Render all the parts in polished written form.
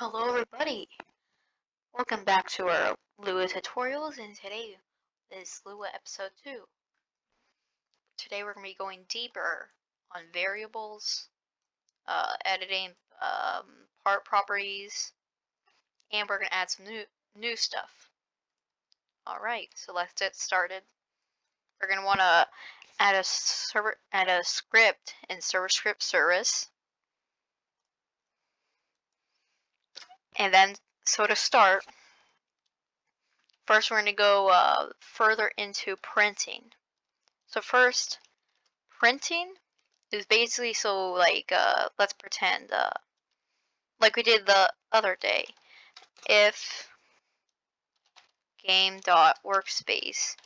Hello everybody! Welcome back to our Lua tutorials, and today is Lua episode 2. Today we're going to be going deeper on variables, editing part properties, and we're going to add some new stuff. Alright, so let's get started. We're going to want to add a script in server script service. And then, so to start, first we're going to go further into printing. So first, printing is basically let's pretend like we did the other day. If game.workspace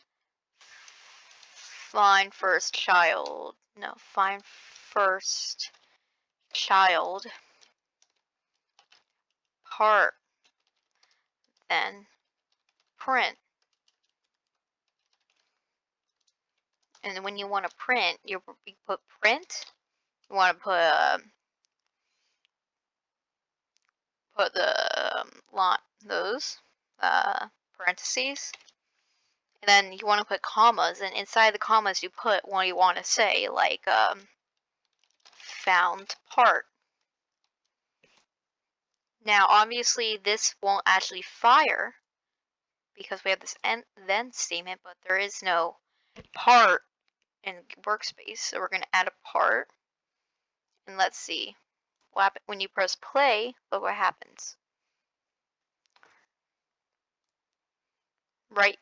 find first child part, then print. And when you want to print, you put print. You want to put the those parentheses, and then you want to put commas, and inside the commas you put what you want to say, like found part. Now obviously this won't actually fire because we have this then statement, but there is no part in workspace, so we're going to add a part. And let's see what happens when you press play. Look what happens. Right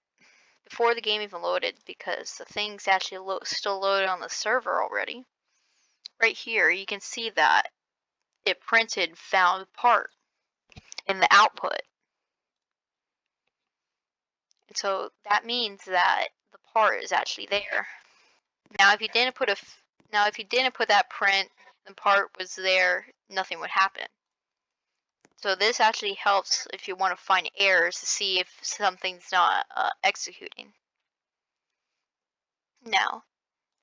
before the game even loaded, because the thing's actually still loaded on the server already. Right here you can see that it printed found part in the output. And so that means that the part is actually there. Now if you didn't put that print, the part was there, nothing would happen. So this actually helps if you want to find errors to see if something's not executing. Now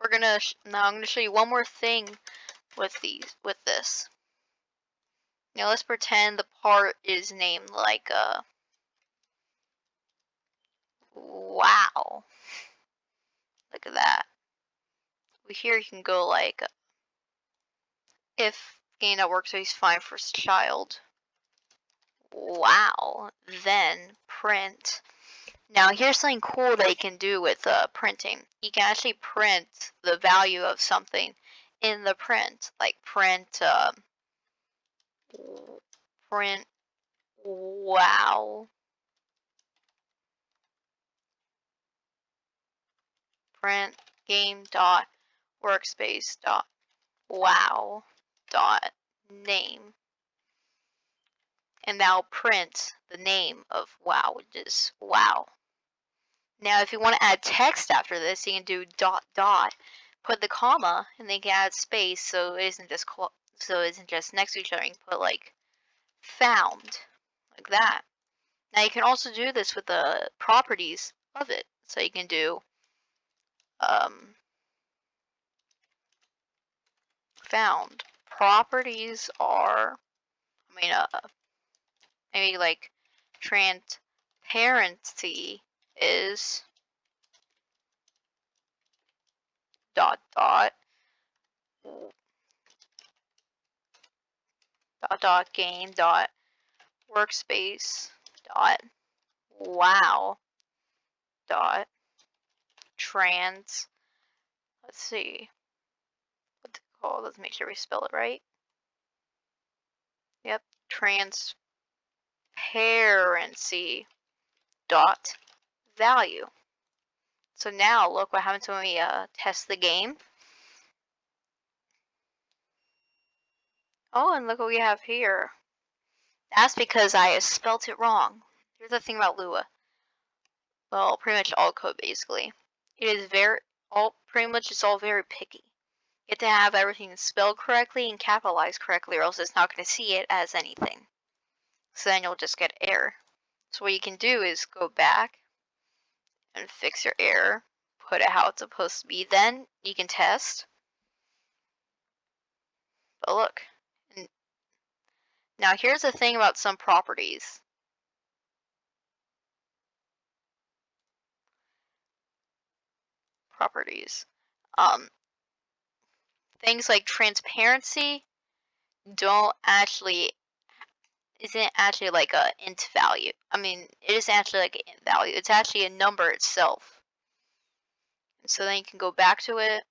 I'm going to show you one more thing with this. Now let's pretend the part is named like wow. Look at that. Here you can go like if game.workspace find first child, wow, then print. Now here's something cool that you can do with printing. You can actually print the value of something in the print, like print wow, print game.workspace.wow.name, and now print the name of wow, which is wow. Now if you want to add text after this, you can do ... put the comma, and then you can add space so it isn't just next to each other. You can put like found, like that. Now you can also do this with the properties of it. So you can do found properties are, maybe like transparency is ... game workspace wow trans, let's see what's it called, let's make sure we spell it right. Yep, transparency value. So now look what happens when we test the game. Oh, and look what we have here. That's because I spelt it wrong. Here's the thing about Lua. Well, pretty much all code basically. It is it's all very picky. You have to have everything spelled correctly and capitalized correctly, or else it's not going to see it as anything. So then you'll just get error. So what you can do is go back and fix your error, put it how it's supposed to be, then you can test. But look, Now here's the thing about some properties. Um, things like transparency don't actually isn't actually like a int value. I mean, it isn't actually like an int value. It's actually a number itself. So then you can go back to it,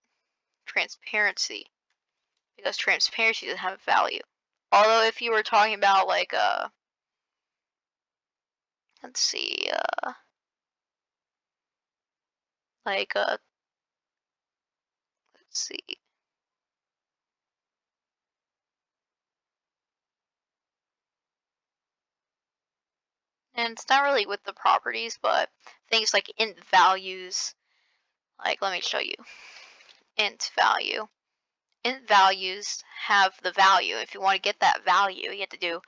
transparency, because transparency doesn't have a value. Although if you were talking about like let's see, like let's see, and it's not really with the properties, but things like int values. Like let me show you, int value. Int values have the value. If you want to get that value, you have to do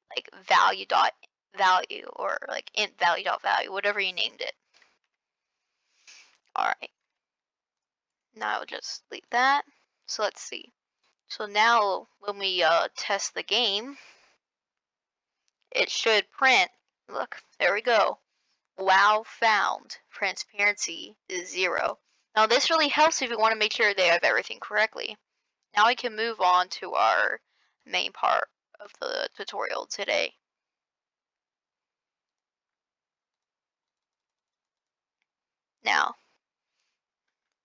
like value dot value or like int value dot value, whatever you named it. All right. Now I'll just delete that. So let's see. So now when we test the game, it should print. Look, there we go. Wow found. Transparency is 0. Now this really helps if you want to make sure they have everything correctly. Now we can move on to our main part of the tutorial today. Now,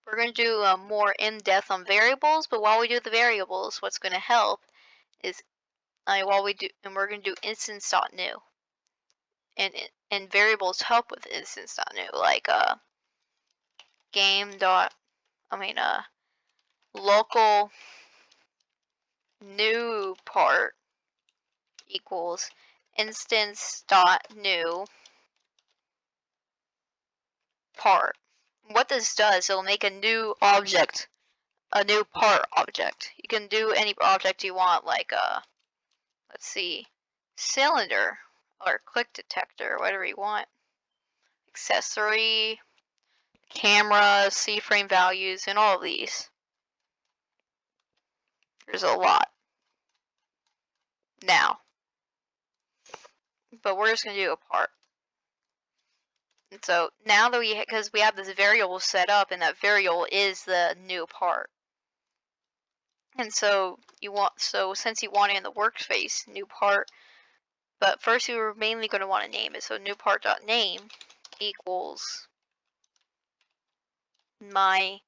we're going to do more in-depth on variables, but while we do the variables, what's going to help is we're going to do instance.new. And variables help with instance.new, like local new part equals instance.new part. What this does, it'll make a new object, a new part object. You can do any object you want, like let's see, cylinder or click detector, whatever you want. Accessory, camera, C-frame values, and all of these. There's a lot. Now, but we're just gonna do a part. And so now that because we have this variable set up, and that variable is the new part. And so since you want it in the workspace, new part, but first you were mainly going to want to name it. So new part.name equals my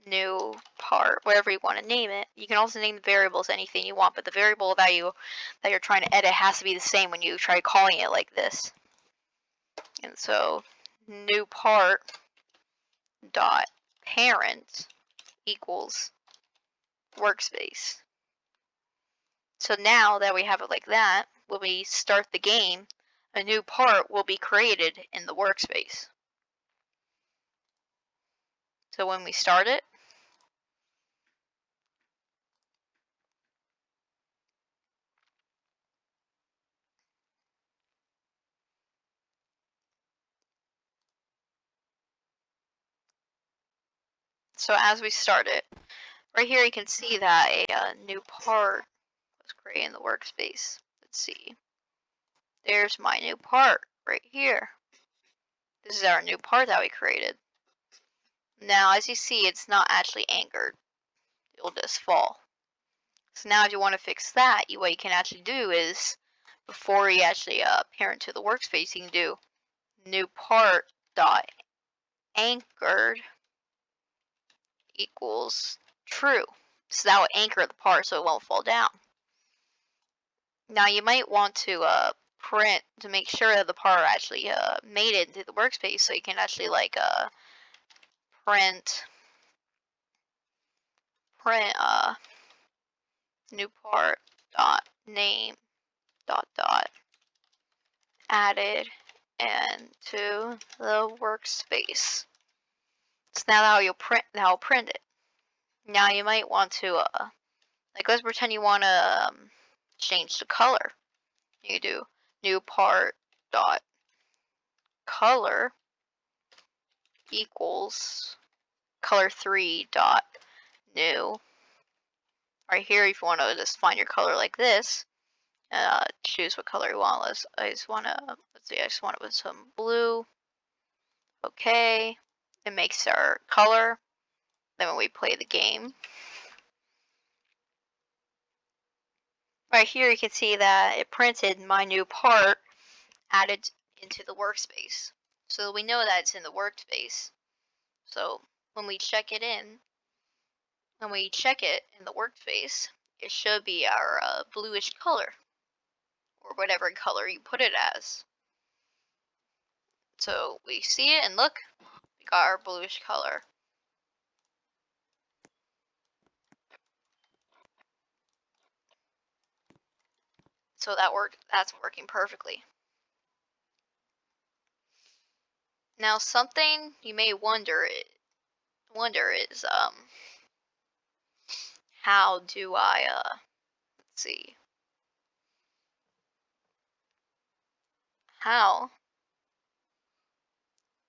new part, whatever you want to name it. You can also name the variables anything you want, but the variable value that you're trying to edit has to be the same when you try calling it like this. And so new part dot parent equals workspace. So now that we have it like that, when we start the game, a new part will be created in the workspace. So when we start it, so as we start it, right here you can see that a new part was created in the workspace. Let's see. There's my new part right here. This is our new part that we created. Now, as you see, it's not actually anchored. It'll just fall. So now if you want to fix that, what you can actually do is, before you actually parent to the workspace, you can do new part dot anchored equals true. So that will anchor the part so it won't fall down. Now you might want to print to make sure that the part actually made it into the workspace, so you can actually like print new part dot name dot added and to the workspace. So now that'll print it. Now you might want to like let's pretend you want to change the color. You do new part dot color equals color3 dot new Right here, if you want to just find your color like this, choose what color you want. I just want to, let's see, I just want it with some blue. Okay, it makes our color. Then when we play the game, right here you can see that it printed my new part added into the workspace. So we know that it's in the workspace. So when we check it in, when we check it in the workspace, it should be our bluish color, or whatever color you put it as. So we see it and look, we got our bluish color. So that's working perfectly. Now something you may wonder is how do I let's see, how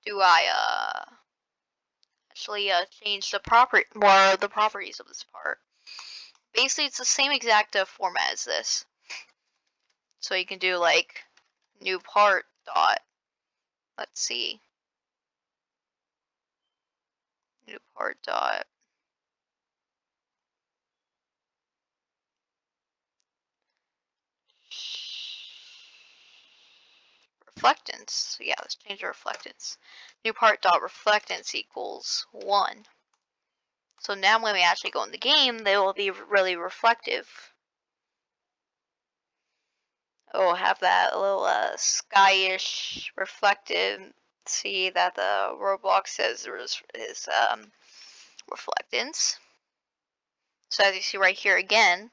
do I actually change the properties of this part. Basically it's the same exact format as this. So you can do like new part dot, let's see, new part dot reflectance. So yeah, let's change the reflectance. New part dot reflectance equals 1. So now when we actually go in the game, they will be really reflective. It will have that little skyish reflective. See that the Roblox says is reflectance. So as you see right here again,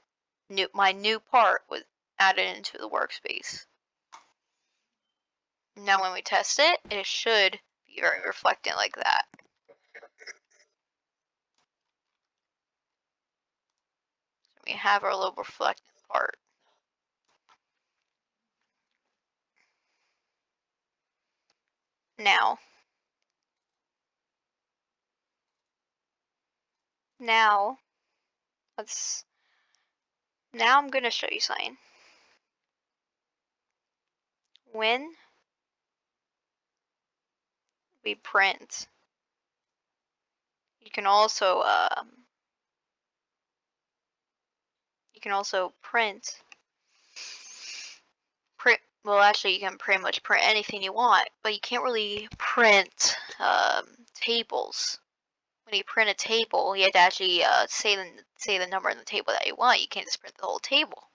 my new part was added into the workspace. Now when we test it, it should be very reflectant like that. So we have our little reflectant part. Now I'm gonna show you something. When we print, you can also print. Well, actually, you can pretty much print anything you want, but you can't really print tables. When you print a table, you have to actually say the number in the table that you want. You can't just print the whole table.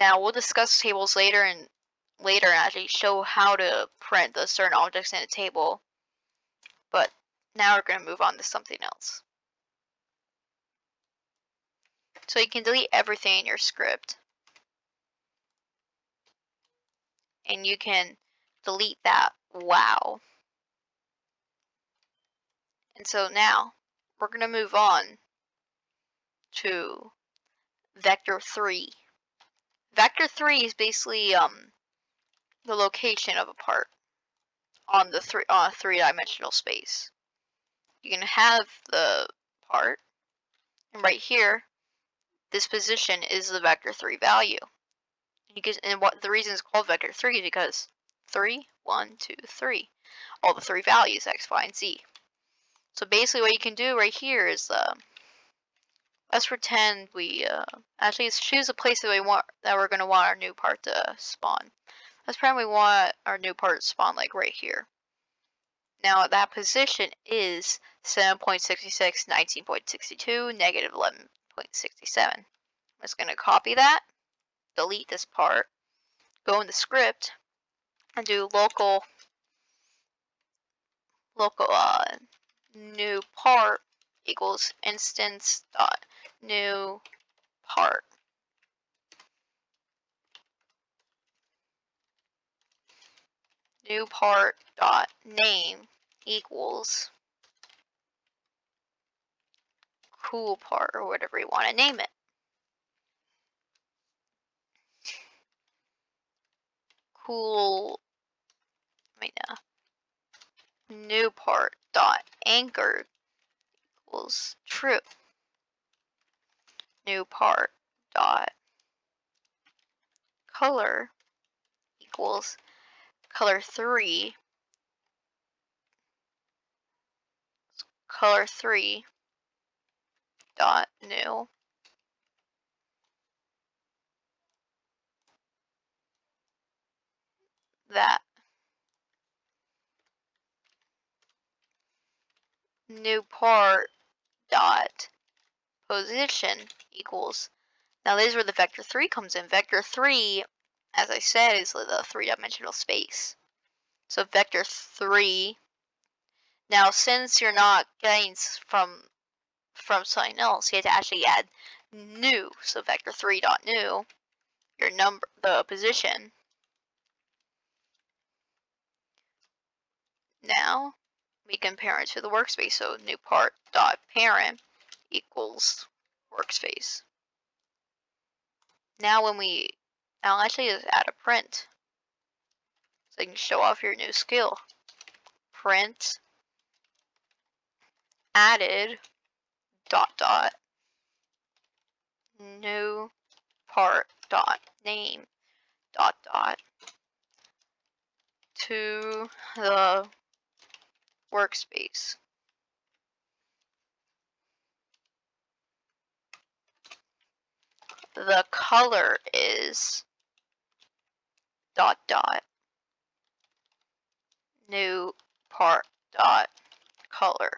Now we'll discuss tables later and actually show how to print the certain objects in a table. But now we're going to move on to something else. So you can delete everything in your script. And you can delete that wow. And so now we're going to move on to vector 3. Vector 3 is basically the location of a part on the three-dimensional space. You can have the part, and right here, this position is the vector 3 value. And what the reason it's called vector 3 is because 3, 1, 2, 3. All the 3 values, x, y, and z. So basically what you can do right here is let's pretend we actually let's choose a place that we're gonna want our new part to spawn. Let's pretend we want our new part to spawn like right here. Now that position is 7.66, 19.62, negative 11.67. I'm just gonna copy that, delete this part, go in the script, and do local new part equals instance dot new part. New part dot name equals cool part, or whatever you want to name it. Cool. New part dot anchor equals true. new part dot color equals color 3 dot new that new part dot position equals. Now this is where the vector 3 comes in. Vector 3, as I said, is the three-dimensional space. So vector 3. Now since you're not getting from something else, you have to actually add new. So vector 3 dot new, your number, the position. Now we compare it to the workspace. So new part dot parent equals workspace. Now I'll actually just add a print so you can show off your new skill. Print added dot dot new part dot name dot dot to the workspace. The color is dot dot new part dot color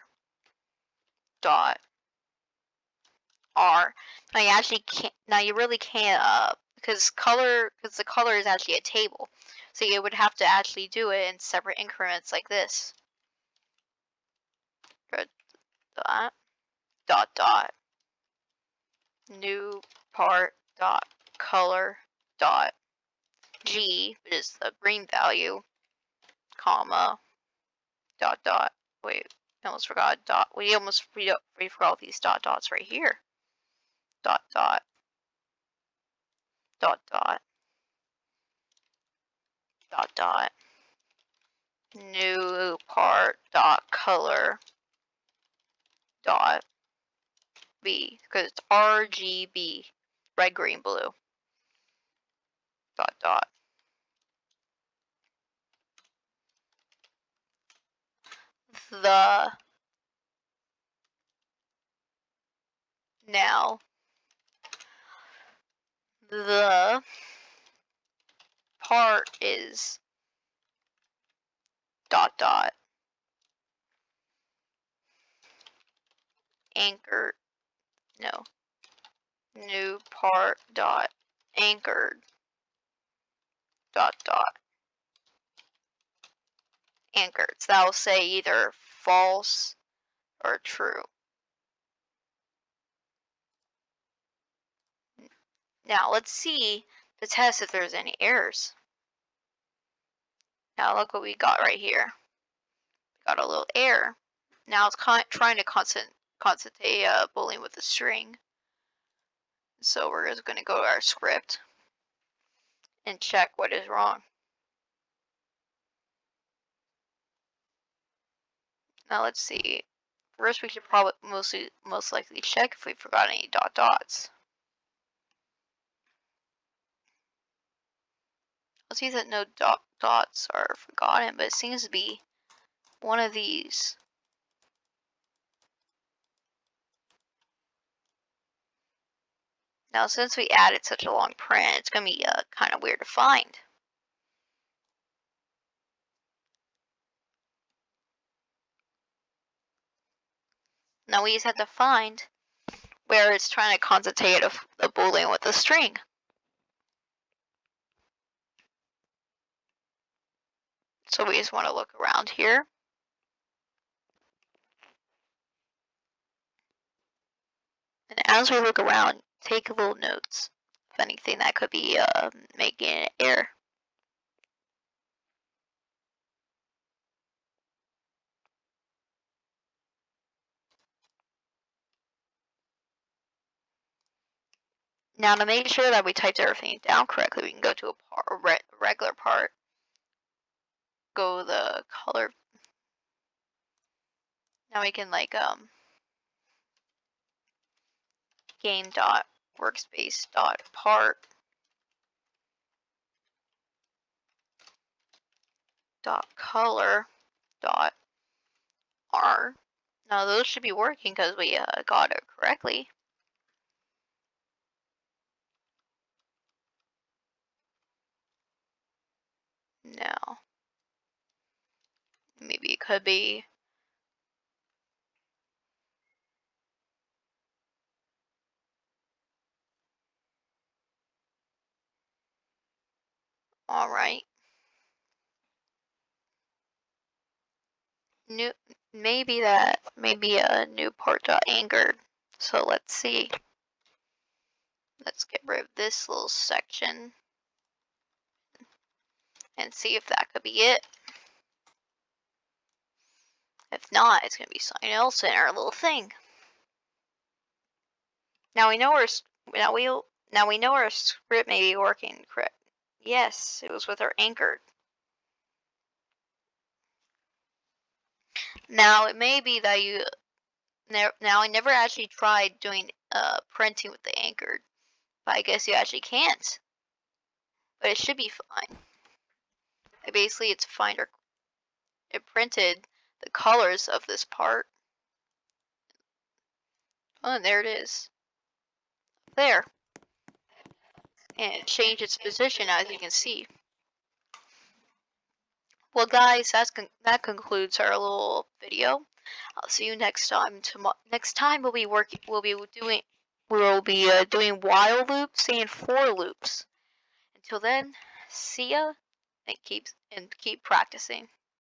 dot R. Now you actually can't. Now you really can't. Because the color is actually a table, so you would have to actually do it in separate increments like this. Dot dot dot new part dot color dot G, which is the green value, comma dot dot. Wait, I almost forgot dot. We forgot these dot dots right here. Dot dot dot dot dot dot new part dot color dot B, because it's RGB, red, green, blue. Dot dot. Now the part is dot dot anchored. No. New part dot anchored dot dot anchored. So that will say either false or true. Now let's see to test if there's any errors. Now look what we got right here. We got a little error. Now it's trying to concatenate boolean with a string. So we're just going to go to our script and check what is wrong. Now let's see. First we should probably most likely check if we forgot any dot dots. Let's see that no dot dots are forgotten, but it seems to be one of these. Now since we added such a long print, it's going to be kind of weird to find. Now we just have to find where it's trying to concatenate a boolean with a string. So we just want to look around here. And as we look around, take little notes of anything that could be making an error. Now to make sure that we typed everything down correctly, we can go to a regular part, go the color. Now we can game dot workspace dot part dot color dot R. Now those should be working because we got it correctly. No, maybe it could be. All right. New, maybe a new part got anchored. So let's see. Let's get rid of this little section and see if that could be it. If not, it's gonna be something else in our little thing. Now we know our script may be working correct. Yes, it was with our anchored. Now it may be that now I never actually tried doing printing with the anchored, but I guess you actually can't. But it should be fine. Basically, it's finder. It printed the colors of this part. Oh, and there it is. There. And it changed its position, as you can see. Well, guys, that concludes our little video. I'll see you next time. Next time we'll be doing while loops and for loops. Until then, see ya and keep practicing.